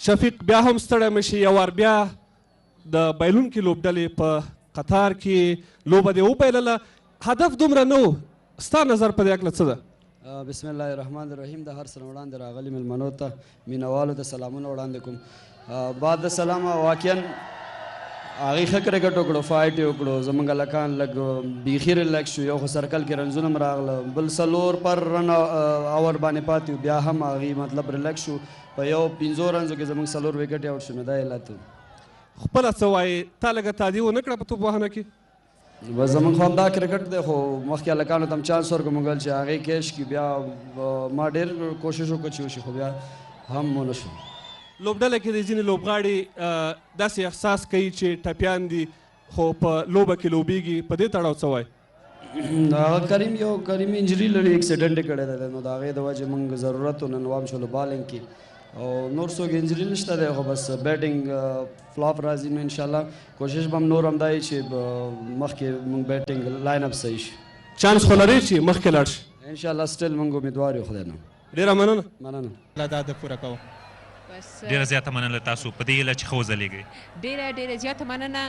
شفیق بیا هم ستړی مه شي، یو وار بیا د بایلونکي لوبډلې په قطار کې لوبه دې وبایلله، هدف دومره نه و، ستا نظر په دې هکله څه ده؟ بسم الله الرحمن الرحیم. د هر څه نه وړاندې راغلي مېلمنو ته مینوالو ته سلامونه وړاندې کوم. بعد د سلامه واقعا هغې ښه کرکټ وکړو، فایټ یې وکړو، زموږ هلکان لږ بیخي ریلیکس شو، یو خو سرکل کې رنزونه م راغله، بل 4 پر رن اور باندې پاتې و، بیا هم هغې مطلب ریلیکس شو، په یو 5 رنزو کې زموږ 4 وکټ یې آوټ شو، نو دا علت و. خپله څه وایې تا لږه تادیه ونه کړه په توپ وهنه کې؟ بس زموږ خو همدا کرکټ دی، خو مخکې هلکانو ته هم چانس ورکړو موږ چې هغې کیش کړي، بیا ما ډېر کوشش وکړ چې وشي، خو بیا هم ونه شو. لوبډله کې د ځینې لوبغاړي داسې احساس کوي چې ټپیان دي خو په لوبه کې لوبیږي، په دې تړاو څه وایي؟ هغه کریم انجري لري، اکسیډنټ یې کړی دی، نو د هغې د وجې موږ ضرورت و نن وام شولو بالنګ کې، او نور څوک انجري نشته دی، خو بس بیټنګ فلاپ راځي، نو انشاءالله کوشش به هم نور همدا وي چې مخکې موږ بیټنګ لاین اپ صحیح شي. چانس خو لرئ چې مخکې لاړ شي؟ انشاءالله سټیل موږ امیدوار یو خدای نه. ډېره مننه. الله دا هدف پوره کوو. ډېره زیاته مننه تاسو په دې هیله چې ښه وځلیږئ. ډېره زیاته مننه.